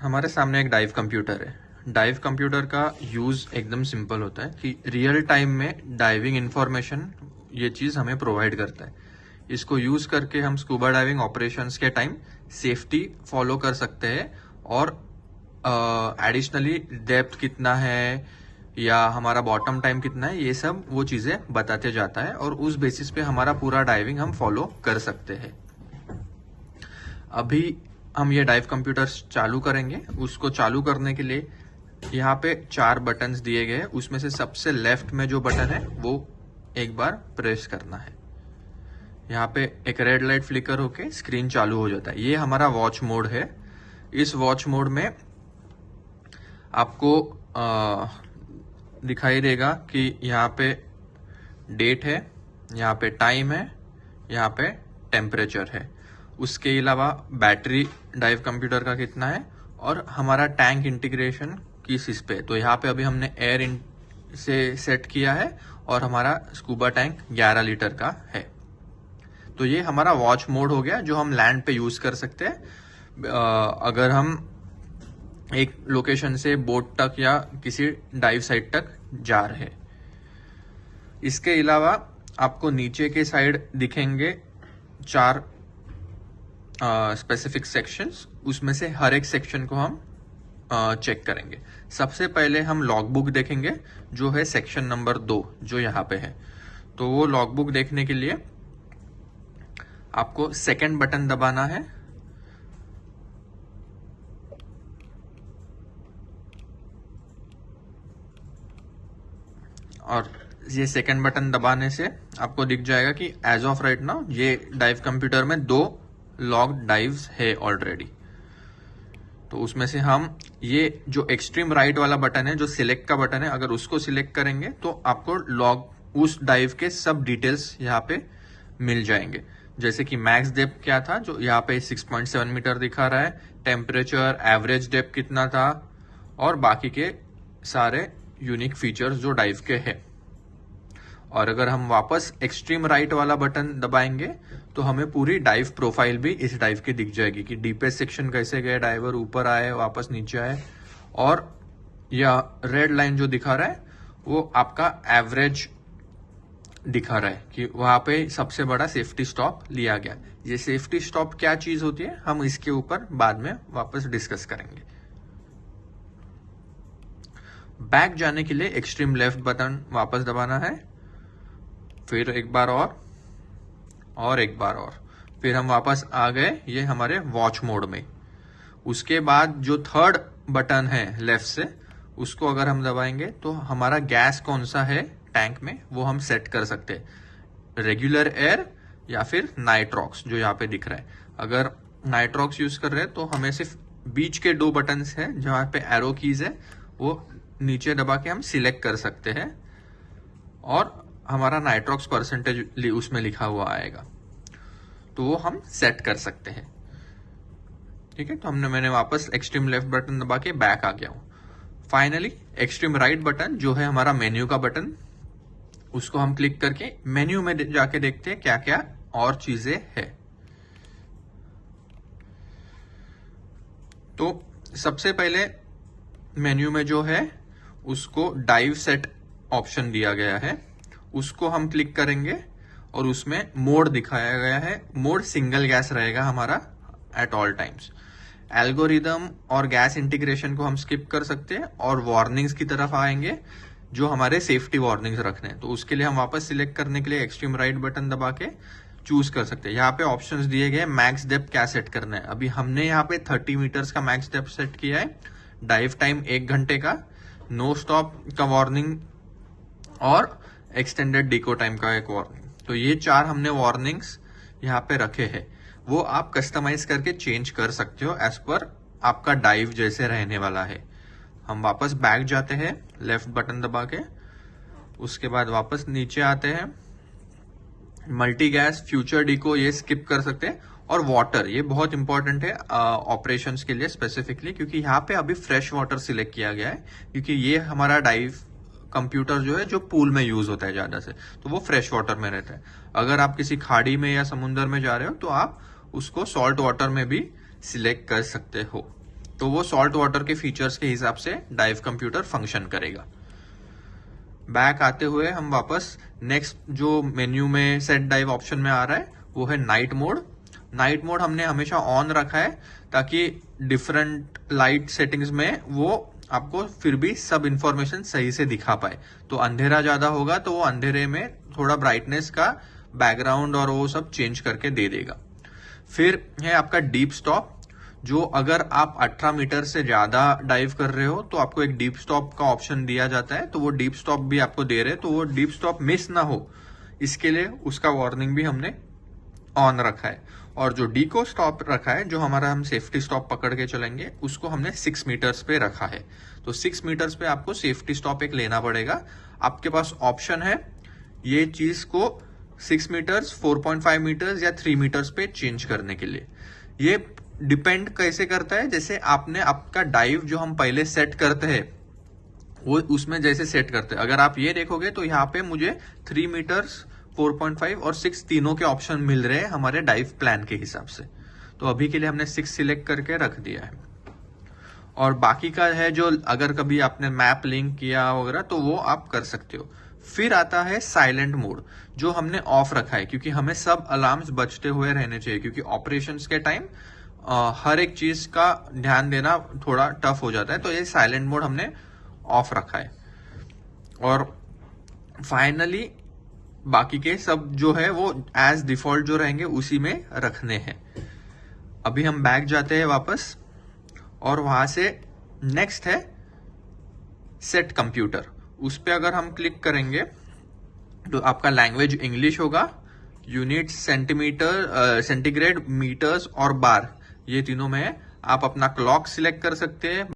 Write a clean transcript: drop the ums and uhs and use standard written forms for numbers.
हमारे सामने एक डाइव कंप्यूटर है। डाइव कंप्यूटर का यूज एकदम सिंपल होता है कि रियल टाइम में डाइविंग इंफॉर्मेशन ये चीज हमें प्रोवाइड करता है। इसको यूज करके हम स्कूबा डाइविंग ऑपरेशंस के टाइम सेफ्टी फॉलो कर सकते हैं और एडिशनली डेप्थ कितना है या हमारा बॉटम टाइम कितना है, ये सब वो चीजें बताते जाता है और उस बेसिस पे हमारा पूरा डाइविंग हम फॉलो कर सकते हैं। अभी हम ये डाइव कंप्यूटर चालू करेंगे। उसको चालू करने के लिए यहाँ पे 4 बटन्स दिए गए हैं। उसमें से सबसे लेफ्ट में जो बटन है वो एक बार प्रेस करना है। यहाँ पे एक रेड लाइट फ्लिकर होके स्क्रीन चालू हो जाता है। ये हमारा वॉच मोड है। इस वॉच मोड में आपको दिखाई देगा कि यहाँ पे डेट है, यहाँ पे टाइम है, यहाँ पे टेम्परेचर है। उसके अलावा बैटरी डाइव कंप्यूटर का कितना है और हमारा टैंक इंटीग्रेशन किस इस पे। तो यहाँ पे अभी हमने एयर से सेट किया है और हमारा स्कूबा टैंक 11 लीटर का है। तो ये हमारा वॉच मोड हो गया जो हम लैंड पे यूज कर सकते हैं अगर हम एक लोकेशन से बोट तक या किसी डाइव साइट तक जा रहे हैं। इसके अलावा आपको नीचे के साइड दिखेंगे 4 स्पेसिफिक सेक्शंस। उसमें से हर एक सेक्शन को हम चेक करेंगे। सबसे पहले हम लॉगबुक देखेंगे जो है सेक्शन नंबर 2 जो यहाँ पे है। तो वो लॉगबुक देखने के लिए आपको सेकंड बटन दबाना है और ये सेकंड बटन दबाने से आपको दिख जाएगा कि एज ऑफ राइट नाउ ये डाइव कंप्यूटर में 2 लॉग डाइव्स है ऑलरेडी। तो उसमें से हम ये जो एक्सट्रीम राइट वाला बटन है जो सिलेक्ट का बटन है, अगर उसको सिलेक्ट करेंगे तो आपको लॉग उस डाइव के सब डिटेल्स यहाँ पे मिल जाएंगे। जैसे कि मैक्स डेप्थ क्या था जो यहाँ पे 6.7 मीटर दिखा रहा है, टेम्परेचर, एवरेज डेप्थ कितना था और बाकी के सारे यूनिक फीचर्स जो डाइव के हैं। और अगर हम वापस एक्सट्रीम राइट वाला बटन दबाएंगे तो हमें पूरी डाइव प्रोफाइल भी इस डाइव की दिख जाएगी कि डीपेस्ट सेक्शन कैसे गए डाइवर, ऊपर आए वापस नीचे आए। और यह रेड लाइन जो दिखा रहा है वो आपका एवरेज दिखा रहा है कि वहां पे सबसे बड़ा सेफ्टी स्टॉप लिया गया। ये सेफ्टी स्टॉप क्या चीज होती है हम इसके ऊपर बाद में वापस डिस्कस करेंगे। बैक जाने के लिए एक्सट्रीम लेफ्ट बटन वापस दबाना है, फिर एक बार और एक बार और, फिर हम वापस आ गए ये हमारे वॉच मोड में। उसके बाद जो थर्ड बटन है लेफ्ट से उसको अगर हम दबाएंगे तो हमारा गैस कौन सा है टैंक में वो हम सेट कर सकते हैं, रेगुलर एयर या फिर नाइट्रॉक्स जो यहाँ पे दिख रहा है। अगर नाइट्रॉक्स यूज कर रहे हैं तो हमें सिर्फ बीच के 2 बटन्स हैं जहाँ पे एरो कीज है वो नीचे दबा के हम सिलेक्ट कर सकते हैं और हमारा नाइट्रॉक्स परसेंटेज उसमें लिखा हुआ आएगा तो वो हम सेट कर सकते हैं। ठीक है, तो मैंने वापस एक्सट्रीम लेफ्ट बटन दबा के बैक आ गया हूं। फाइनली एक्सट्रीम राइट बटन जो है हमारा मेन्यू का बटन, उसको हम क्लिक करके मेन्यू में जाके देखते हैं क्या क्या और चीजें है। तो सबसे पहले मेन्यू में जो है उसको डाइव सेट ऑप्शन दिया गया है, उसको हम क्लिक करेंगे और उसमें मोड दिखाया गया है। मोड सिंगल गैस रहेगा हमारा एट ऑल टाइम्स। एल्गोरिदम और गैस इंटीग्रेशन को हम स्किप कर सकते हैं और वार्निंग्स की तरफ आएंगे जो हमारे सेफ्टी वार्निंग्स रखने हैं। तो उसके लिए हम वापस सिलेक्ट करने के लिए एक्सट्रीम राइट बटन दबा के चूज कर सकते हैं। यहाँ पे ऑप्शंस दिए गए, मैक्स डेप्थ क्या सेट करना है। अभी हमने यहाँ पे 30 मीटर्स का मैक्स डेप्थ सेट किया है, डाइव टाइम 1 घंटे का, नो स्टॉप का वार्निंग और एक्सटेंडेड डिको टाइम का एक वार्निंग। तो ये 4 हमने वार्निंग्स यहाँ पे रखे हैं, वो आप कस्टमाइज करके चेंज कर सकते हो एज पर आपका डाइव जैसे रहने वाला है। हम वापस बैक जाते हैं लेफ्ट बटन दबा के, उसके बाद वापस नीचे आते हैं। मल्टी गैस, फ्यूचर डिको ये स्किप कर सकते हैं और वाटर ये बहुत इंपॉर्टेंट है ऑपरेशंस के लिए स्पेसिफिकली, क्योंकि यहाँ पे अभी फ्रेश वाटर सिलेक्ट किया गया है क्योंकि ये हमारा डाइव कंप्यूटर जो है जो पूल में यूज होता है ज्यादा से, तो वो फ्रेश वाटर में रहता है। अगर आप किसी खाड़ी में या समुद्र में जा रहे हो तो आप उसको सॉल्ट वाटर में भी सिलेक्ट कर सकते हो। तो वो सॉल्ट वाटर के फीचर्स के हिसाब से डाइव कंप्यूटर फंक्शन करेगा। बैक आते हुए हम वापस नेक्स्ट जो मेन्यू में सेट डाइव ऑप्शन में आ रहा है वो है नाइट मोड। नाइट मोड हमने हमेशा ऑन रखा है ताकि डिफरेंट लाइट सेटिंग्स में वो आपको फिर भी सब इंफॉर्मेशन सही से दिखा पाए। तो अंधेरा ज्यादा होगा तो वो अंधेरे में थोड़ा ब्राइटनेस का बैकग्राउंड और वो सब चेंज करके दे देगा। फिर है आपका डीप स्टॉप, जो अगर आप 18 मीटर से ज्यादा डाइव कर रहे हो तो आपको एक डीप स्टॉप का ऑप्शन दिया जाता है, तो वो डीप स्टॉप भी आपको दे रहे हैं, तो वो डीप स्टॉप मिस ना हो इसके लिए उसका वार्निंग भी हमने ऑन रखा है। और जो डीको स्टॉप रखा है, जो हमारा हम सेफ्टी स्टॉप पकड़ के चलेंगे, उसको हमने 6 मीटर्स पे रखा है। तो 6 मीटर्स पे आपको सेफ्टी स्टॉप एक लेना पड़ेगा। आपके पास ऑप्शन है ये चीज को 6 मीटर्स, 4.5 मीटर्स या 3 मीटर्स पे चेंज करने के लिए। ये डिपेंड कैसे करता है, जैसे आपने आपका डाइव जो हम पहले सेट करते हैं वो उसमें जैसे सेट करते हैं। अगर आप ये देखोगे तो यहाँ पे मुझे 3 मीटर्स, 4.5 और 6 तीनों के ऑप्शन मिल रहे हैं हमारे डाइव प्लान के हिसाब से। तो अभी के लिए हमने 6 सिलेक्ट करके रख दिया है। और बाकी का है जो अगर कभी आपने मैप लिंक किया वगैरह तो वो आप कर सकते हो। फिर आता है साइलेंट मोड, जो हमने ऑफ रखा है क्योंकि हमें सब अलार्म्स बजते हुए रहने चाहिए, क्योंकि ऑपरेशंस के टाइम हर एक चीज का ध्यान देना थोड़ा टफ हो जाता है। तो ये साइलेंट मोड हमने ऑफ रखा है। और फाइनली बाकी के सब जो है वो एज डिफॉल्ट जो रहेंगे उसी में रखने हैं। अभी हम बैक जाते हैं वापस और वहां से नेक्स्ट है सेट कंप्यूटर। उस पे अगर हम क्लिक करेंगे तो आपका लैंग्वेज इंग्लिश होगा, यूनिट सेंटीमीटर, सेंटीग्रेड, मीटर्स और बार, ये तीनों में आप अपना क्लॉक सिलेक्ट कर सकते हैं।